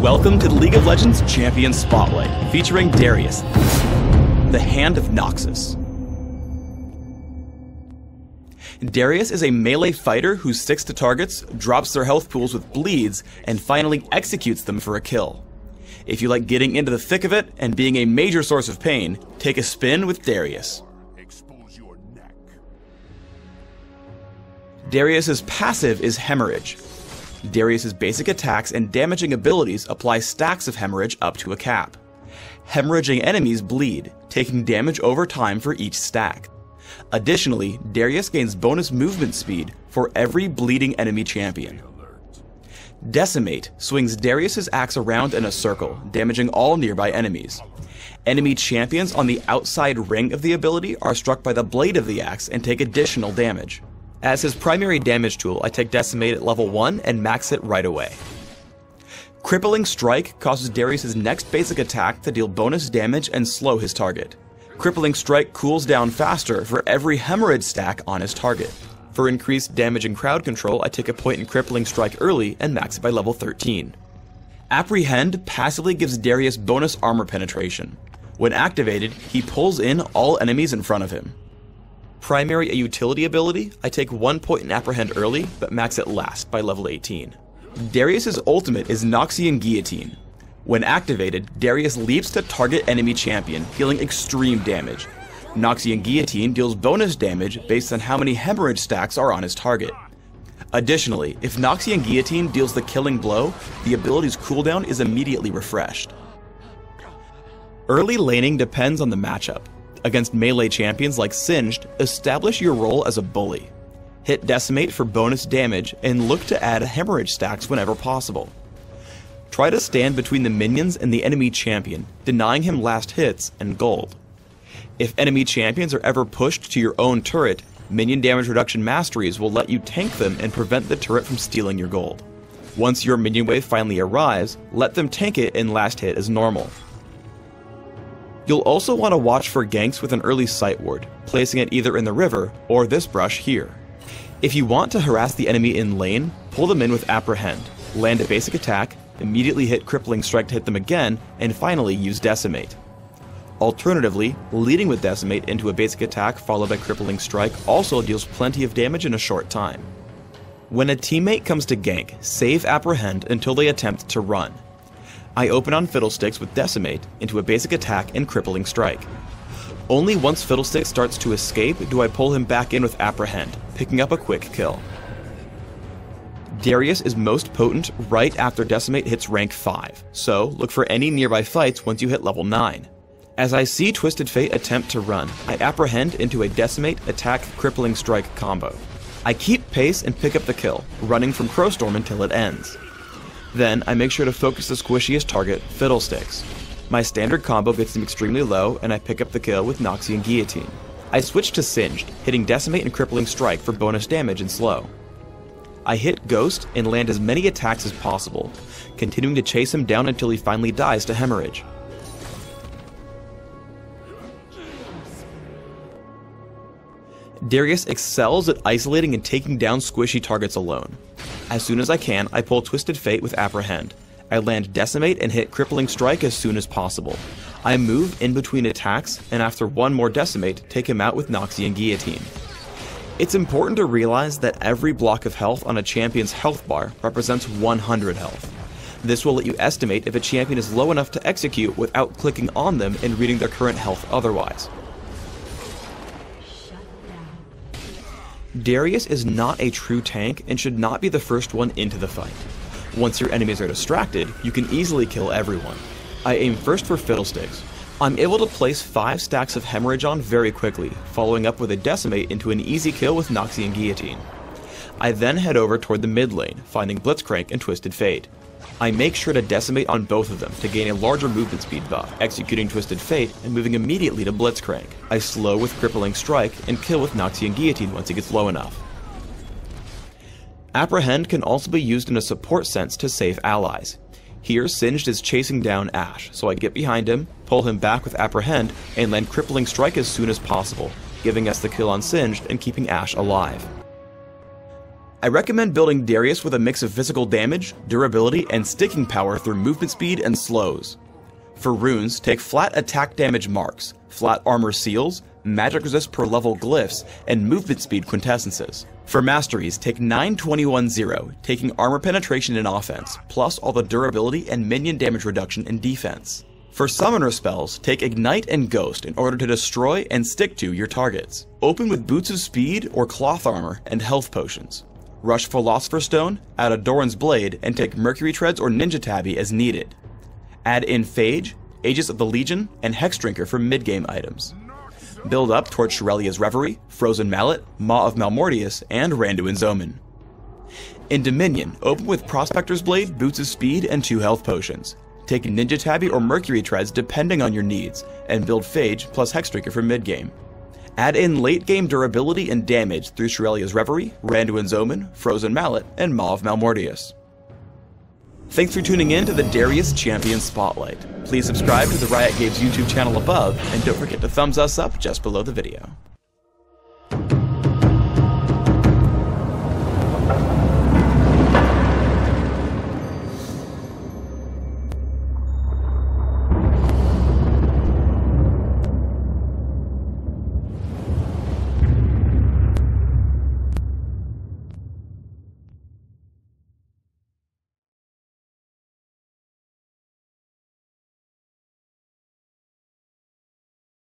Welcome to the League of Legends Champion Spotlight, featuring Darius, the Hand of Noxus. Darius is a melee fighter who sticks to targets, drops their health pools with bleeds, and finally executes them for a kill. If you like getting into the thick of it and being a major source of pain, take a spin with Darius. Expose your neck. Darius's passive is Hemorrhage. Darius's basic attacks and damaging abilities apply stacks of hemorrhage up to a cap. Hemorrhaging enemies bleed, taking damage over time for each stack. Additionally, Darius gains bonus movement speed for every bleeding enemy champion. Decimate swings Darius's axe around in a circle, damaging all nearby enemies. Enemy champions on the outside ring of the ability are struck by the blade of the axe and take additional damage. As his primary damage tool, I take Decimate at level 1 and max it right away. Crippling Strike causes Darius's next basic attack to deal bonus damage and slow his target. Crippling Strike cools down faster for every hemorrhage stack on his target. For increased damage and crowd control, I take a point in Crippling Strike early and max it by level 13. Apprehend passively gives Darius bonus armor penetration. When activated, he pulls in all enemies in front of him. Primary a utility ability, I take 1 point in Apprehend early, but max it last by level 18. Darius's ultimate is Noxian Guillotine. When activated, Darius leaps to target enemy champion, dealing extreme damage. Noxian Guillotine deals bonus damage based on how many hemorrhage stacks are on his target. Additionally, if Noxian Guillotine deals the killing blow, the ability's cooldown is immediately refreshed. Early laning depends on the matchup. Against melee champions like Singed, establish your role as a bully. Hit Decimate for bonus damage and look to add hemorrhage stacks whenever possible. Try to stand between the minions and the enemy champion, denying him last hits and gold. If enemy champions are ever pushed to your own turret, minion damage reduction masteries will let you tank them and prevent the turret from stealing your gold. Once your minion wave finally arrives, let them tank it and last hit as normal. You'll also want to watch for ganks with an early sight ward, placing it either in the river or this brush here. If you want to harass the enemy in lane, pull them in with Apprehend, land a basic attack, immediately hit Crippling Strike to hit them again, and finally use Decimate. Alternatively, leading with Decimate into a basic attack followed by Crippling Strike also deals plenty of damage in a short time. When a teammate comes to gank, save Apprehend until they attempt to run. I open on Fiddlesticks with Decimate into a basic attack and Crippling Strike. Only once Fiddlesticks starts to escape do I pull him back in with Apprehend, picking up a quick kill. Darius is most potent right after Decimate hits rank 5, so look for any nearby fights once you hit level 9. As I see Twisted Fate attempt to run, I Apprehend into a Decimate attack Crippling Strike combo. I keep pace and pick up the kill, running from Crowstorm until it ends. Then, I make sure to focus the squishiest target, Fiddlesticks. My standard combo gets him extremely low, and I pick up the kill with Noxian Guillotine. I switch to Singed, hitting Decimate and Crippling Strike for bonus damage and slow. I hit Ghost and land as many attacks as possible, continuing to chase him down until he finally dies to Hemorrhage. Darius excels at isolating and taking down squishy targets alone. As soon as I can, I pull Twisted Fate with Apprehend. I land Decimate and hit Crippling Strike as soon as possible. I move in between attacks, and after one more Decimate, take him out with Noxian Guillotine. It's important to realize that every block of health on a champion's health bar represents 100 health. This will let you estimate if a champion is low enough to execute without clicking on them and reading their current health otherwise. Darius is not a true tank and should not be the first one into the fight. Once your enemies are distracted, you can easily kill everyone. I aim first for Fiddlesticks. I'm able to place 5 stacks of Hemorrhage on very quickly, following up with a Decimate into an easy kill with Noxian Guillotine. I then head over toward the mid lane, finding Blitzcrank and Twisted Fate. I make sure to Decimate on both of them to gain a larger movement speed buff, executing Twisted Fate and moving immediately to Blitzcrank. I slow with Crippling Strike and kill with Noxian Guillotine once he gets low enough. Apprehend can also be used in a support sense to save allies. Here, Singed is chasing down Ashe, so I get behind him, pull him back with Apprehend, and land Crippling Strike as soon as possible, giving us the kill on Singed and keeping Ashe alive. I recommend building Darius with a mix of physical damage, durability, and sticking power through movement speed and slows. For runes, take flat attack damage marks, flat armor seals, magic resist per level glyphs, and movement speed quintessences. For masteries, take 9-21-0, taking armor penetration in offense, plus all the durability and minion damage reduction in defense. For summoner spells, take Ignite and Ghost in order to destroy and stick to your targets. Open with Boots of Speed or Cloth Armor and Health Potions. Rush Philosopher's Stone, add a Doran's Blade, and take Mercury Treads or Ninja Tabby as needed. Add in Phage, Aegis of the Legion, and Hex Drinker for mid-game items. Build up towards Shirelia's Reverie, Frozen Mallet, Maw of Malmortius, and Randuin's Omen. In Dominion, open with Prospector's Blade, Boots of Speed, and 2 health potions. Take Ninja Tabby or Mercury Treads depending on your needs, and build Phage plus Hex Drinker for mid-game. Add in late-game durability and damage through Shirelia's Reverie, Randuin's Omen, Frozen Mallet, and Maw of Malmortius. Thanks for tuning in to the Darius Champion Spotlight. Please subscribe to the Riot Games YouTube channel above, and don't forget to thumbs us up just below the video.